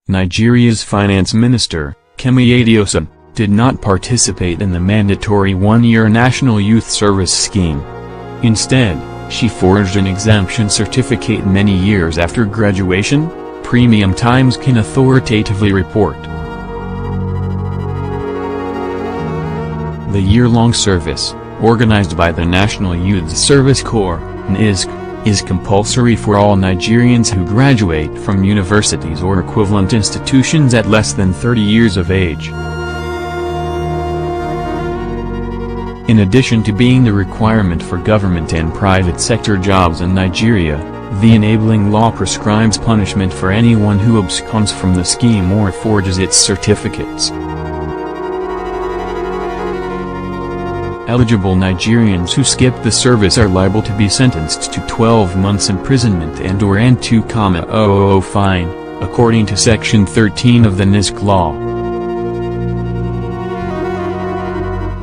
Nigeria's finance minister, Kemi Adeosun, did not participate in the mandatory one-year National Youth Service scheme. Instead, she forged an exemption certificate many years after graduation, Premium Times can authoritatively report. The year-long service, organized by the National Youth Service Corps, NYSC, is compulsory for all Nigerians who graduate from universities or equivalent institutions at less than 30 years of age. In addition to being the requirement for government and private sector jobs in Nigeria, the enabling law prescribes punishment for anyone who absconds from the scheme or forges its certificates. Eligible Nigerians who skip the service are liable to be sentenced to 12 months imprisonment and/or an 2,000 fine, according to Section 13 of the NYSC law.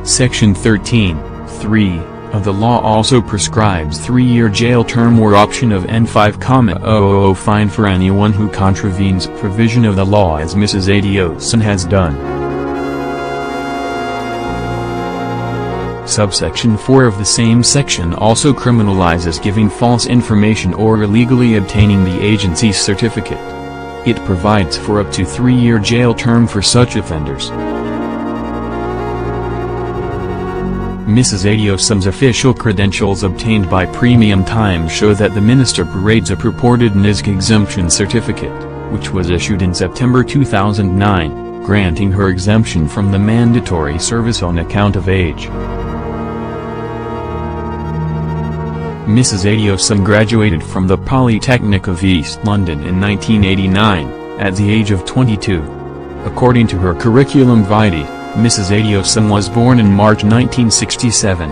Section 13(3) of the law also prescribes 3-year jail term or option of an 5,000 fine for anyone who contravenes provision of the law, as Mrs. Adeosun has done. Subsection 4 of the same section also criminalizes giving false information or illegally obtaining the agency's certificate. It provides for up to 3-year jail term for such offenders. Mrs. Adeosun's official credentials obtained by Premium Times show that the minister parades a purported NYSC exemption certificate, which was issued in September 2009, granting her exemption from the mandatory service on account of age. Mrs. Adeosun graduated from the Polytechnic of East London in 1989, at the age of 22. According to her curriculum vitae, Mrs. Adeosun was born in March 1967.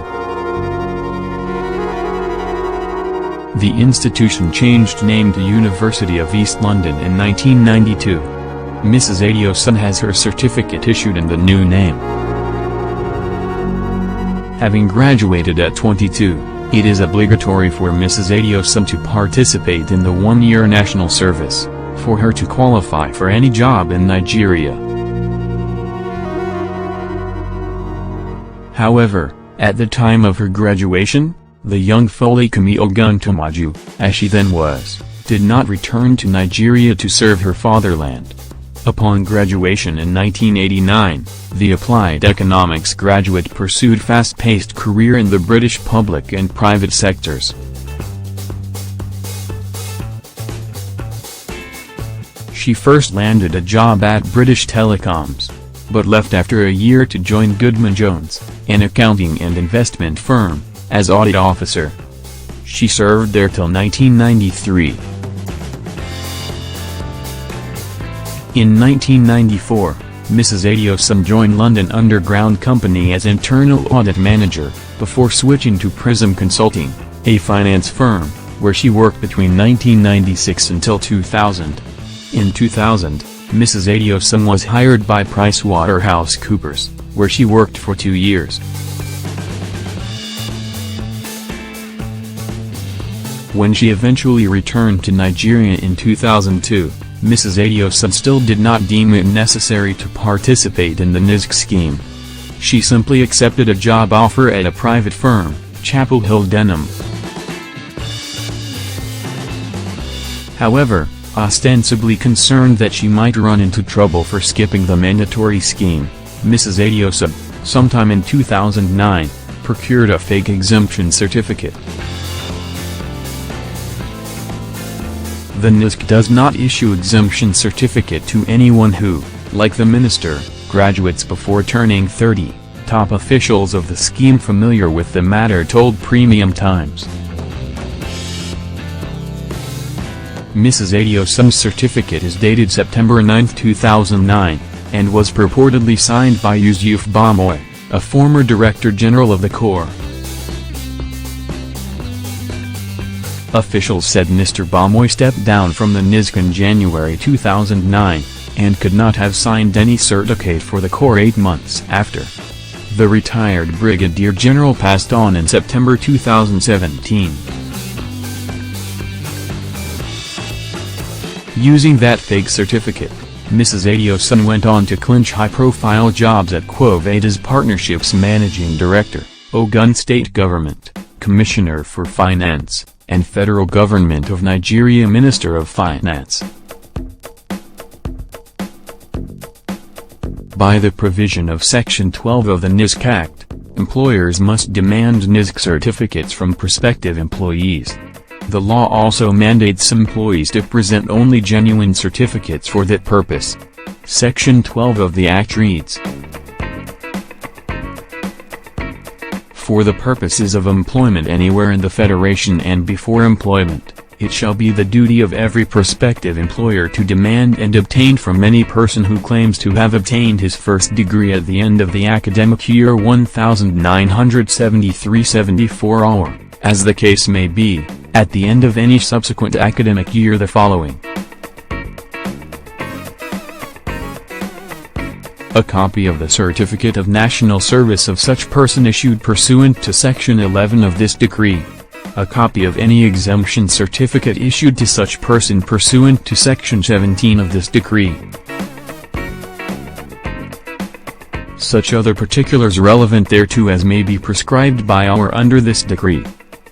The institution changed name to University of East London in 1992. Mrs. Adeosun has her certificate issued in the new name. Having graduated at 22, it is obligatory for Mrs. Adeosun to participate in the one-year national service, for her to qualify for any job in Nigeria. However, at the time of her graduation, the young Foley Kemi Adeosun, as she then was, did not return to Nigeria to serve her fatherland. Upon graduation in 1989, the applied economics graduate pursued a fast-paced career in the British public and private sectors. She first landed a job at British Telecoms, but left after a year to join Goodman Jones, an accounting and investment firm, as audit officer. She served there till 1993. In 1994, Mrs. Adeosun joined London Underground Company as internal audit manager, before switching to Prism Consulting, a finance firm, where she worked between 1996 until 2000. In 2000, Mrs. Adeosun was hired by PricewaterhouseCoopers, where she worked for 2 years. When she eventually returned to Nigeria in 2002, Mrs. Adeosun still did not deem it necessary to participate in the NYSC scheme. She simply accepted a job offer at a private firm, Chapel Hill Denham. However, ostensibly concerned that she might run into trouble for skipping the mandatory scheme, Mrs. Adeosun, sometime in 2009, procured a fake exemption certificate. The NYSC does not issue exemption certificate to anyone who, like the minister, graduates before turning 30, top officials of the scheme familiar with the matter told Premium Times. Mrs. Adeosun's certificate is dated September 9, 2009, and was purportedly signed by Yusuf Bamoy, a former Director General of the Corps. Officials said Mr. Bamoy stepped down from the NYSC in January 2009, and could not have signed any certificate for the Corps 8 months after. The retired Brigadier General passed on in September 2017. Using that fake certificate, Mrs. Adeosun went on to clinch high-profile jobs at Quo Vadis Partnerships Managing Director, Ogun State Government, Commissioner for Finance, and Federal Government of Nigeria Minister of Finance. By the provision of Section 12 of the NYSC Act, employers must demand NYSC certificates from prospective employees. The law also mandates employees to present only genuine certificates for that purpose. Section 12 of the Act reads: For the purposes of employment anywhere in the Federation and before employment, it shall be the duty of every prospective employer to demand and obtain from any person who claims to have obtained his first degree at the end of the academic year 1973-74 or, as the case may be, at the end of any subsequent academic year the following: a copy of the Certificate of National Service of such person issued pursuant to Section 11 of this decree, a copy of any exemption certificate issued to such person pursuant to Section 17 of this decree, such other particulars relevant thereto as may be prescribed by or under this decree.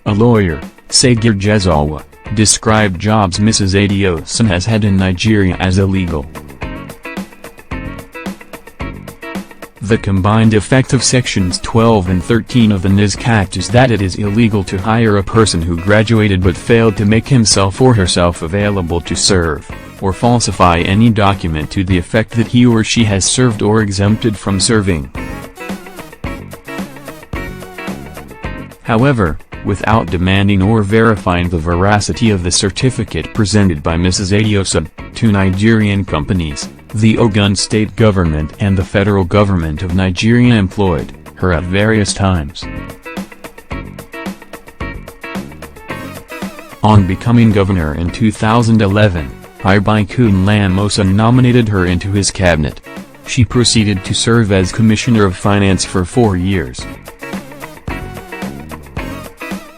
A lawyer, Sagir Jezawa, described jobs Mrs. Adeosun has had in Nigeria as illegal. The combined effect of Sections 12 and 13 of the NYSC Act is that it is illegal to hire a person who graduated but failed to make himself or herself available to serve, or falsify any document to the effect that he or she has served or exempted from serving. However, without demanding or verifying the veracity of the certificate presented by Mrs. Adeosun, to Nigerian companies, the Ogun State Government and the Federal Government of Nigeria employed her at various times. On becoming governor in 2011, Ibikun Lamosan nominated her into his cabinet. She proceeded to serve as Commissioner of Finance for 4 years.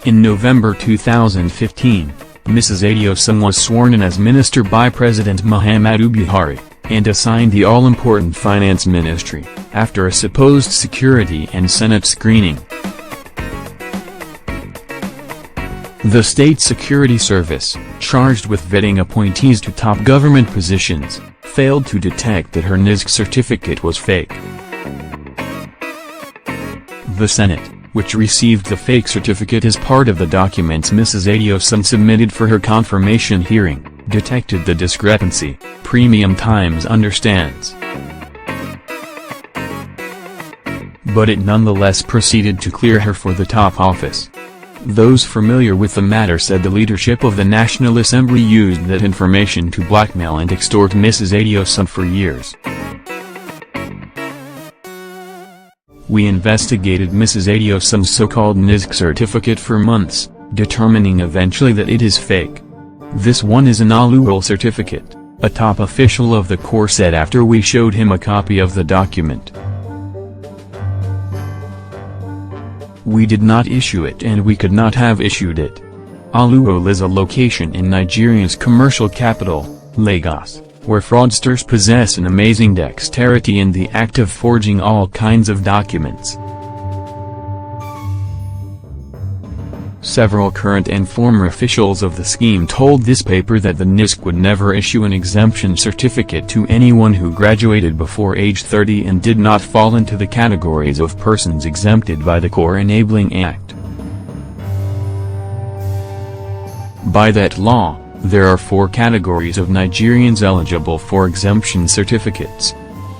In November 2015, Mrs. Adeosun was sworn in as minister by President Muhammadu Buhari, and assigned the all-important finance ministry, after a supposed security and Senate screening. The State Security Service, charged with vetting appointees to top government positions, failed to detect that her NYSC certificate was fake. The Senate, which received the fake certificate as part of the documents Mrs. Adeosun submitted for her confirmation hearing, detected the discrepancy, Premium Times understands. But it nonetheless proceeded to clear her for the top office. Those familiar with the matter said the leadership of the National Assembly used that information to blackmail and extort Mrs. Adeosun for years. We investigated Mrs. Adeosun's so-called NYSC certificate for months, determining eventually that it is fake. This one is an Aluwal certificate, a top official of the Corps said after we showed him a copy of the document. We did not issue it and we could not have issued it. Aluwal is a location in Nigeria's commercial capital, Lagos, where fraudsters possess an amazing dexterity in the act of forging all kinds of documents. Several current and former officials of the scheme told this paper that the NYSC would never issue an exemption certificate to anyone who graduated before age 30 and did not fall into the categories of persons exempted by the Corps Enabling Act. By that law, there are 4 categories of Nigerians eligible for exemption certificates.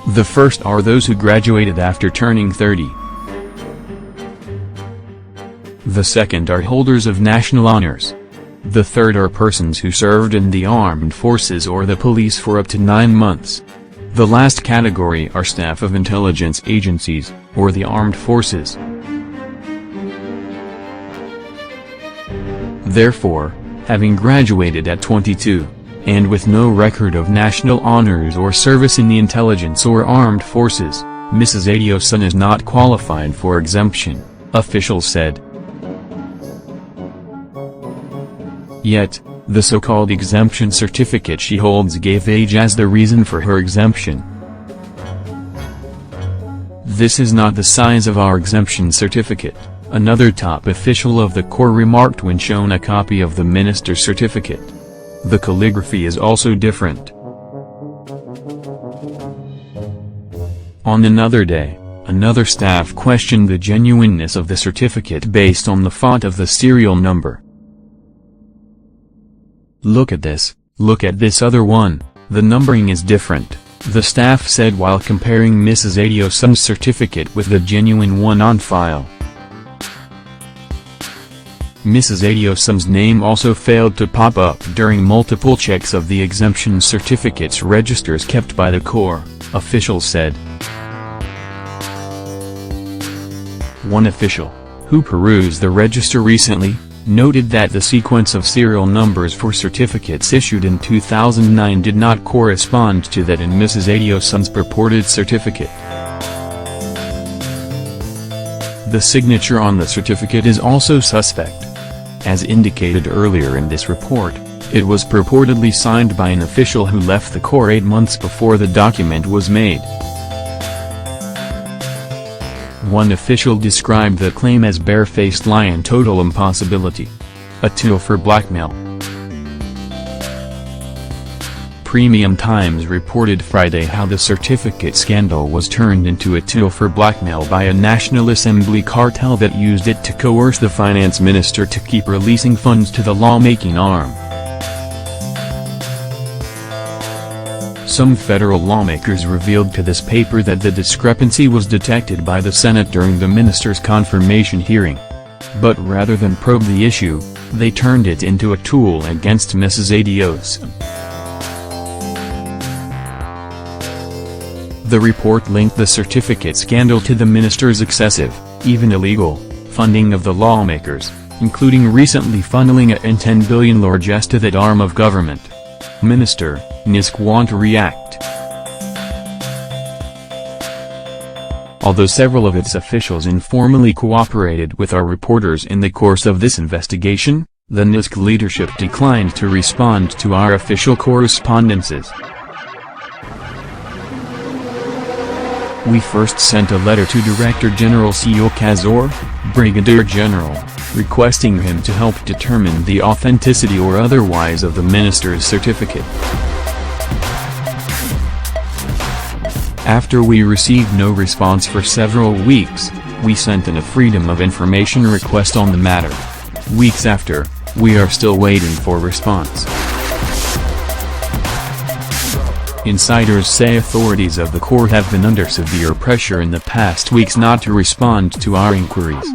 The first are those who graduated after turning 30. The second are holders of national honors. The third are persons who served in the armed forces or the police for up to 9 months. The last category are staff of intelligence agencies, or the armed forces. Therefore, having graduated at 22, and with no record of national honors or service in the intelligence or armed forces, Mrs. Adeosun is not qualified for exemption, officials said. Yet, The so-called exemption certificate she holds gave age as the reason for her exemption. "This is not the size of our exemption certificate," another top official of the Corps remarked when shown a copy of the minister's certificate. "The calligraphy is also different." On another day, another staff questioned the genuineness of the certificate based on the font of the serial number. Look at this other one, the numbering is different," the staff said while comparing Mrs. Adeosun's certificate with the genuine one on file. Mrs. Adeosun's name also failed to pop up during multiple checks of the exemption certificate's registers kept by the Corps, officials said. One official, who perused the register recently, noted that the sequence of serial numbers for certificates issued in 2009 did not correspond to that in Mrs. Adeosun's purported certificate. The signature on the certificate is also suspect. As indicated earlier in this report, it was purportedly signed by an official who left the Corps 8 months before the document was made. One official described the claim as barefaced lie and total impossibility. A tool for blackmail. Premium Times reported Friday how the certificate scandal was turned into a tool for blackmail by a National Assembly cartel that used it to coerce the finance minister to keep releasing funds to the lawmaking arm. Some federal lawmakers revealed to this paper that the discrepancy was detected by the Senate during the minister's confirmation hearing. But rather than probe the issue, they turned it into a tool against Mrs. Adeosun. The report linked the certificate scandal to the minister's excessive, even illegal, funding of the lawmakers, including recently funneling a $10 billion largesse to that arm of government. Minister, NYSC want to react. Although several of its officials informally cooperated with our reporters in the course of this investigation, the NYSC leadership declined to respond to our official correspondences. We first sent a letter to Director General Seal Kazor, Brigadier General, requesting him to help determine the authenticity or otherwise of the minister's certificate. After we received no response for several weeks, we sent in a Freedom of Information request on the matter. Weeks after, we are still waiting for response. Insiders say authorities of the Corps have been under severe pressure in the past weeks not to respond to our inquiries.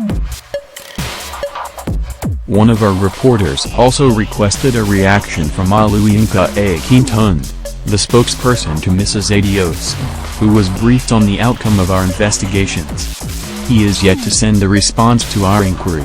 One of our reporters also requested a reaction from Oluyinka Akintunde, the spokesperson to Mrs. Adeosun, who was briefed on the outcome of our investigations. He is yet to send a response to our inquiry.